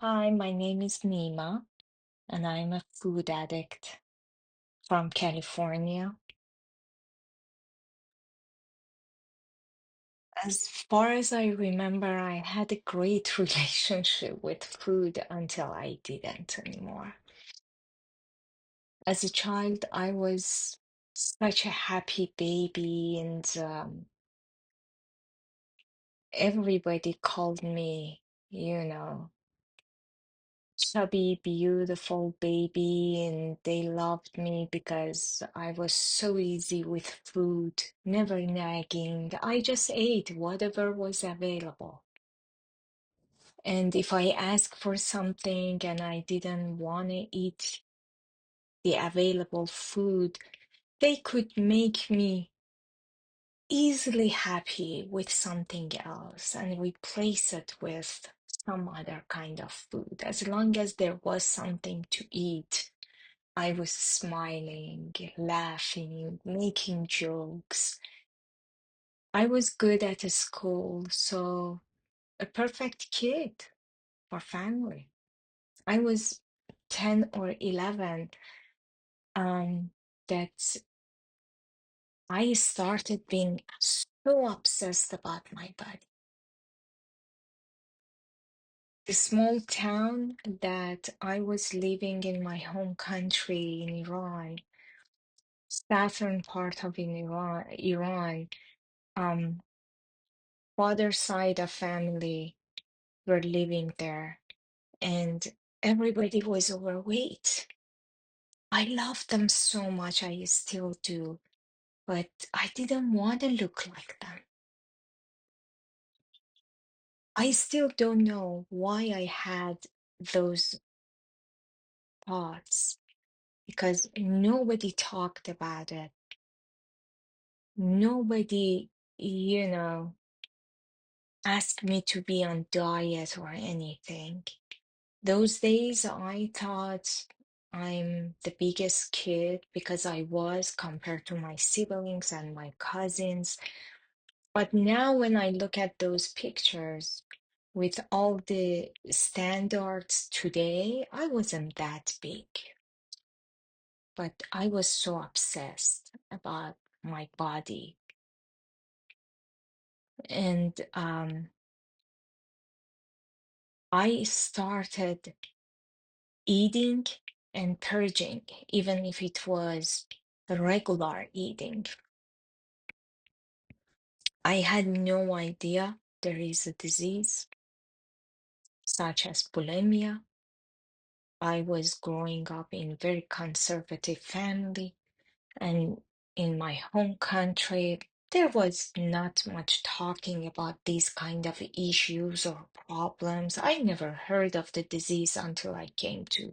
Hi, my name is Nima, and I'm a food addict from California. As far as I remember, I had a great relationship with food until I didn't anymore. As a child, I was such a happy baby, and everybody called me, you know, chubby, beautiful baby, and they loved me because I was so easy with food, never nagging. I just ate whatever was available. And if I asked for something and I didn't want to eat the available food, they could make me easily happy with something else and replace it with some other kind of food. As long as there was something to eat, I was smiling, laughing, making jokes. I was good at school, so a perfect kid for family. I was 10 or 11 um, that I started being so obsessed about my body. The small town that I was living in my home country in Iran, southern part of in Iran, um, father side of family were living there, and everybody was overweight. I loved them so much, I still do, but I didn't want to look like them. I still don't know why I had those thoughts because nobody talked about it. Nobody, you know, asked me to be on diet or anything. Those days, I thought I'm the biggest kid because I was compared to my siblings and my cousins. But now, when I look at those pictures with all the standards today, I wasn't that big. But I was so obsessed about my body. And I started eating and purging, even if it was regular eating. I had no idea there is a disease such as bulimia. I was growing up in a very conservative family, and in my home country, there was not much talking about these kind of issues or problems. I never heard of the disease until I came to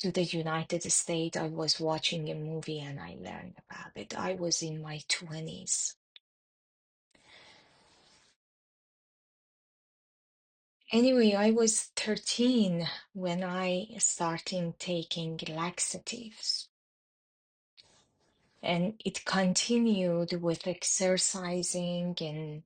the United States. I was watching a movie and I learned about it. I was in my 20s. Anyway, I was 13 when I started taking laxatives. And it continued with exercising and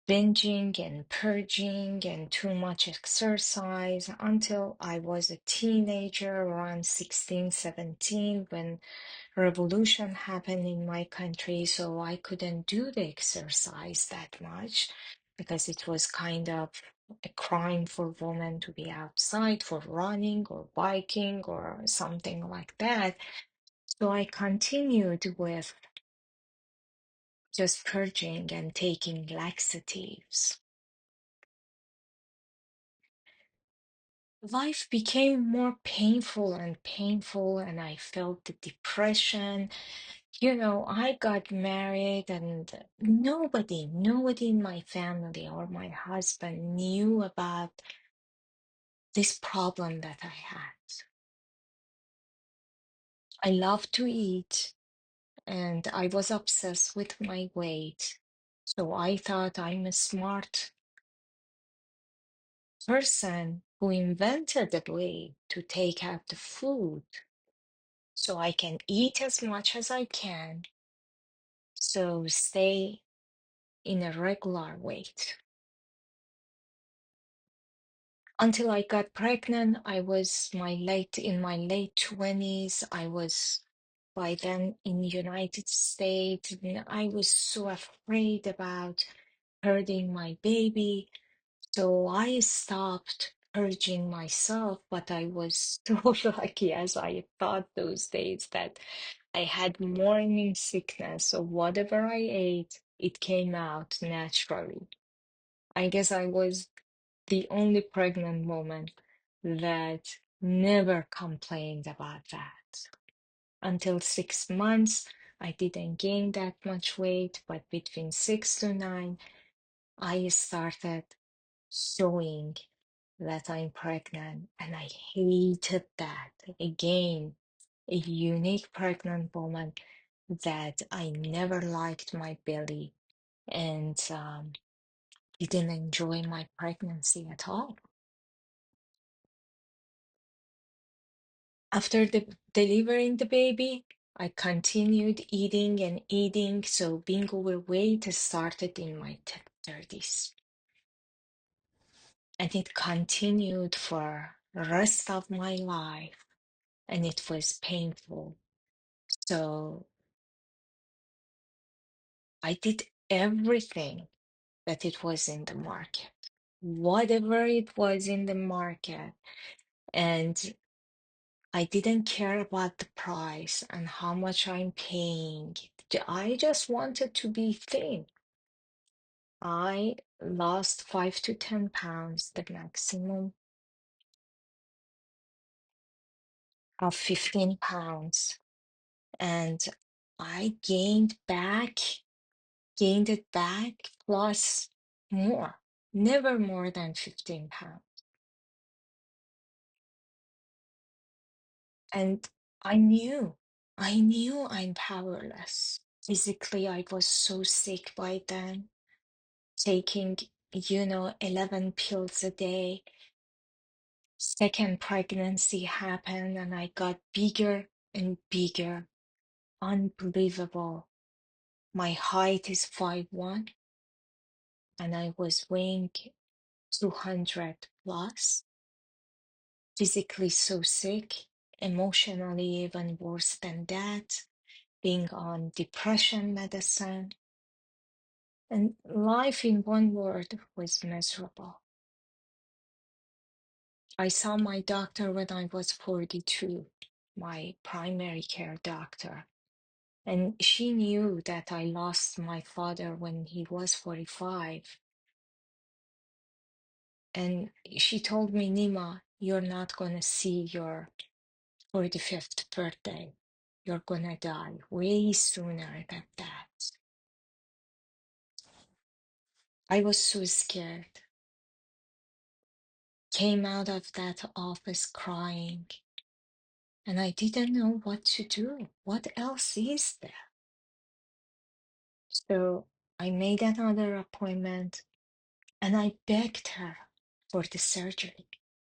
binging and purging and too much exercise until I was a teenager around 16, 17 when revolution happened in my country, so I couldn't do the exercise that much because it was kind of a crime for women to be outside for running or biking or something like that. So I continued with just purging and taking laxatives. Life became more painful and painful, and I felt the depression. I got married, and nobody in my family or my husband knew about this problem that I had. I love to eat, and I was obsessed with my weight. So I thought I'm a smart person who invented a way to take out the food so I can eat as much as I can, so stay in a regular weight. Until I got pregnant, I was my late 20s. I was by then in the United States. And I was so afraid about hurting my baby. So I stopped urging myself, but I was so lucky as I thought those days that I had morning sickness. So whatever I ate, it came out naturally. I guess I was the only pregnant woman that never complained about that. Until 6 months, I didn't gain that much weight, but between 6 to 9, I started showing that I'm pregnant, and I hated that. Again, a unique pregnant woman that I never liked my belly and didn't enjoy my pregnancy at all. After delivering the baby, I continued eating and eating, so being overweight started in my 30s. And it continued for the rest of my life, and it was painful. So I did everything that it was in the market, whatever it was in the market. And I didn't care about the price and how much I'm paying. I just wanted to be thin. I lost 5 to 10 pounds, the maximum of 15 pounds. And I gained it back plus more, never more than 15 pounds. And I knew I'm powerless. Physically, I was so sick by then, taking, 11 pills a day. Second pregnancy happened and I got bigger and bigger. Unbelievable. My height is 5'1", and I was weighing 200 plus. Physically so sick, emotionally even worse than that, being on depression medicine. And life in one word was miserable. I saw my doctor when I was 42, my primary care doctor. And she knew that I lost my father when he was 45. And she told me, Nima, you're not going to see your 45th birthday. You're going to die way sooner than that. I was so scared. Came out of that office crying. And I didn't know what to do. What else is there? So I made another appointment and I begged her for the surgery,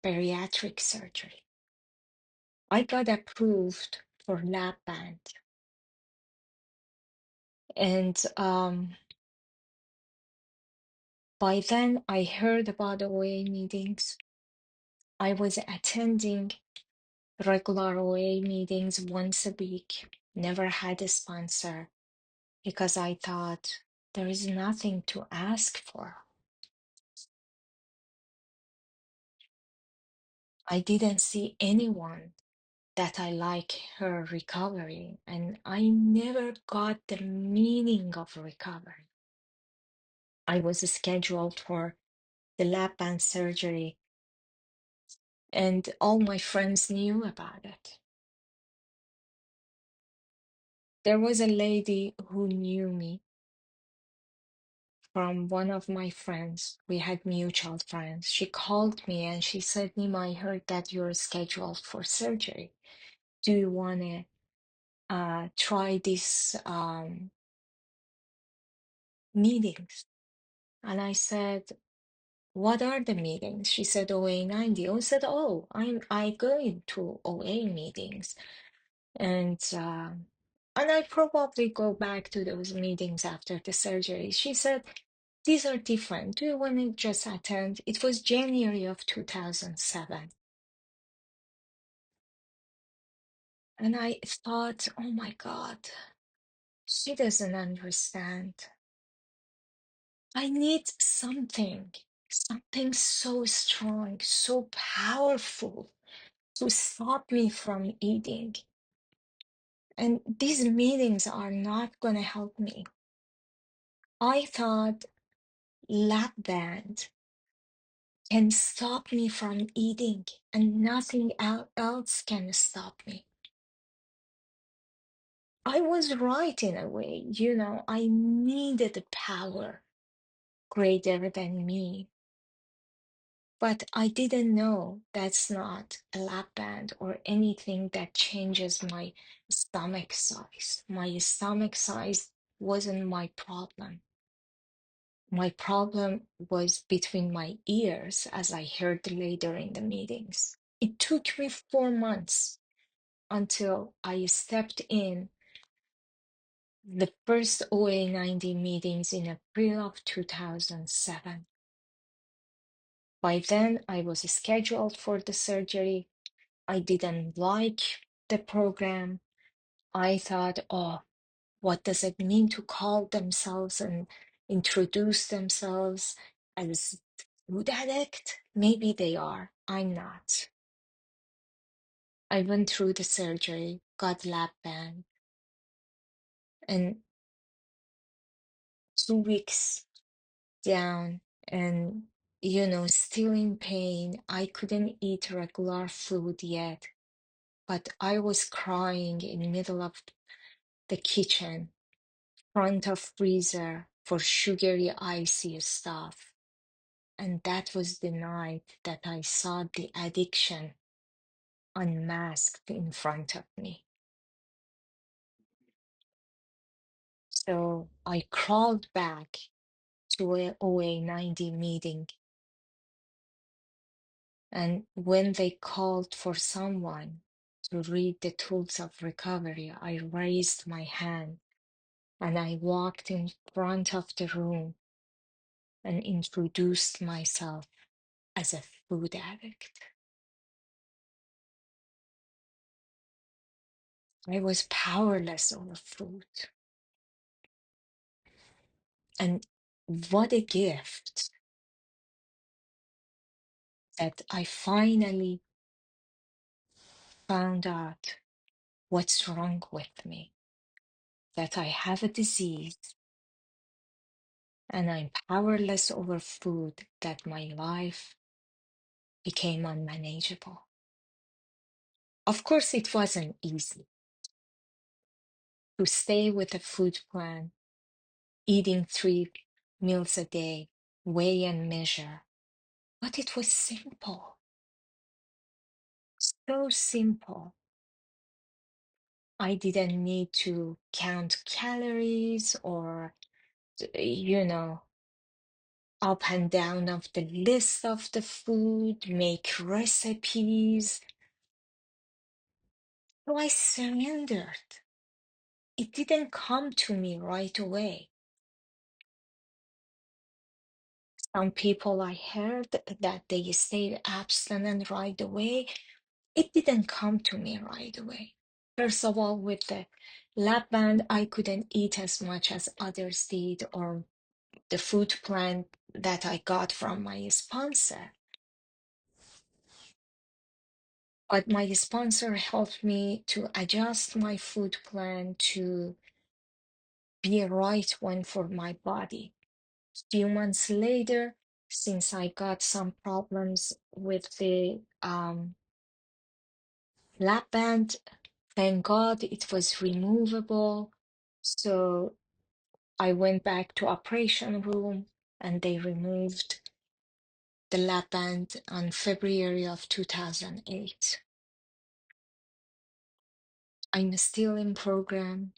bariatric surgery. I got approved for lap band. And by then I heard about OA meetings. I was attending regular OA meetings once a week, never had a sponsor because I thought there is nothing to ask for. I didn't see anyone that I like her recovery, and I never got the meaning of recovery. I was scheduled for the lap band surgery, and all my friends knew about it. There was a lady who knew me from one of my friends. We had mutual friends. She called me and she said, Nima, I heard that you're scheduled for surgery. Do you want to try these meetings? And I said, what are the meetings? She said OA90. I said, oh, I go into OA meetings. And I probably go back to those meetings after the surgery. She said, these are different. Do you want to just attend? It was January of 2007. And I thought, oh my God, she doesn't understand. I need something so strong, so powerful to stop me from eating. And these meetings are not going to help me. I thought lap band can stop me from eating, and nothing else can stop me. I was right in a way, I needed a power greater than me. But I didn't know that's not a lap band or anything that changes my stomach size. My stomach size wasn't my problem. My problem was between my ears, as I heard later in the meetings. It took me 4 months until I stepped in the first OA90 meetings in April of 2007. By then, I was scheduled for the surgery. I didn't like the program. I thought, oh, what does it mean to call themselves and introduce themselves as food addict? Maybe they are. I'm not. I went through the surgery, got lap band, and 2 weeks down and still in pain. I couldn't eat regular food yet, but I was crying in the middle of the kitchen, front of freezer for sugary icy stuff. And that was the night that I saw the addiction unmasked in front of me. So I crawled back to a OA90 meeting. And when they called for someone to read the tools of recovery, I raised my hand and I walked in front of the room and introduced myself as a food addict. I was powerless over food. And what a gift that I finally found out what's wrong with me, that I have a disease and I'm powerless over food, that my life became unmanageable. Of course, it wasn't easy to stay with a food plan, eating 3 meals a day, weigh and measure, but it was simple, so simple. I didn't need to count calories or, you know, up and down of the list of the food, make recipes. So I surrendered. It didn't come to me right away. Some people I heard that they stayed abstinent right away. It didn't come to me right away. First of all, with the lap band, I couldn't eat as much as others did, or the food plan that I got from my sponsor. But my sponsor helped me to adjust my food plan to be a right one for my body. Few months later, since I got some problems with the lap band, thank God it was removable. So I went back to operation room and they removed the lap band on February of 2008. I'm still in program.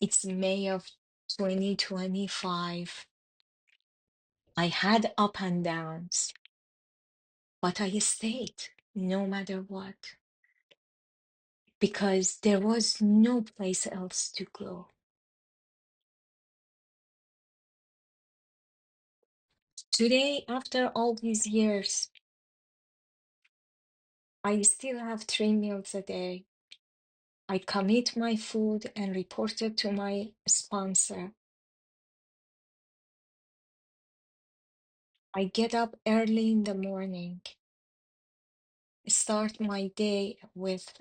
It's May of 2025. I had up and downs, but I stayed no matter what because there was no place else to go. Today, after all these years, I still have 3 meals a day. I commit my food and report it to my sponsor. I get up early in the morning, start my day with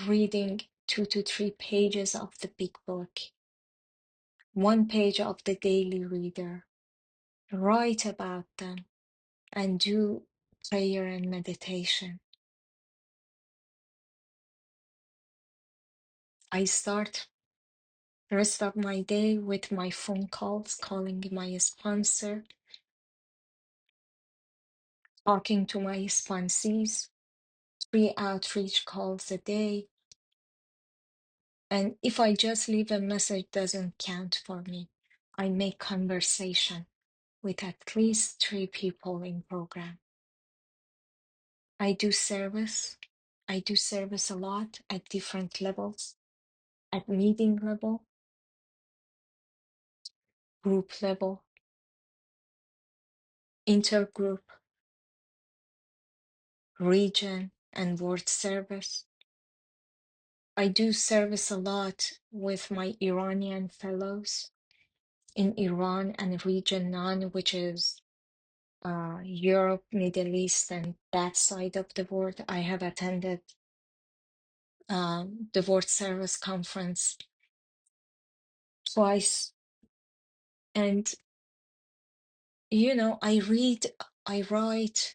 reading 2 to 3 pages of the big book, 1 page of the Daily Reader, write about them, and do prayer and meditation. I start the rest of my day with my phone calls, calling my sponsor, talking to my sponsees, 3 outreach calls a day. And if I just leave a message, doesn't count for me. I make conversation with at least 3 people in program. I do service. I do service a lot at different levels, at meeting level, group level, intergroup, region, and world service. I do service a lot with my Iranian fellows in Iran and Region 9, which is Europe, Middle East, and that side of the world. I have attended the World Service Conference twice. And, I read, I write,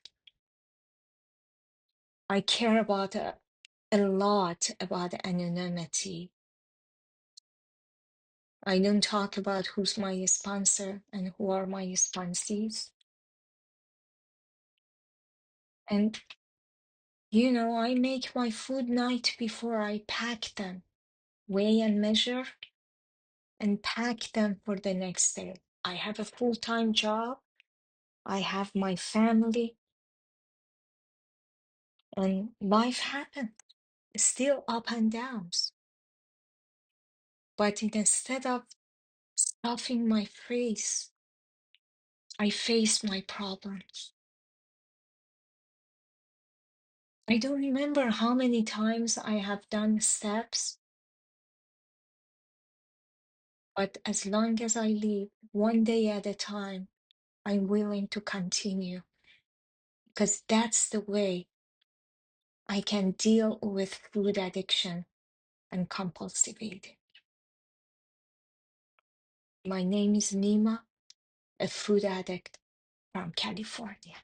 I care about a lot about anonymity. I don't talk about who's my sponsor and who are my sponsees. And, I make my food night before I pack them, weigh and measure, and pack them for the next day. I have a full-time job. I have my family, and life happens, still up and downs. But instead of stuffing my face, I face my problems. I don't remember how many times I have done steps, but as long as I live, one day at a time, I'm willing to continue because that's the way I can deal with food addiction and compulsive eating. My name is Nima, a food addict from California.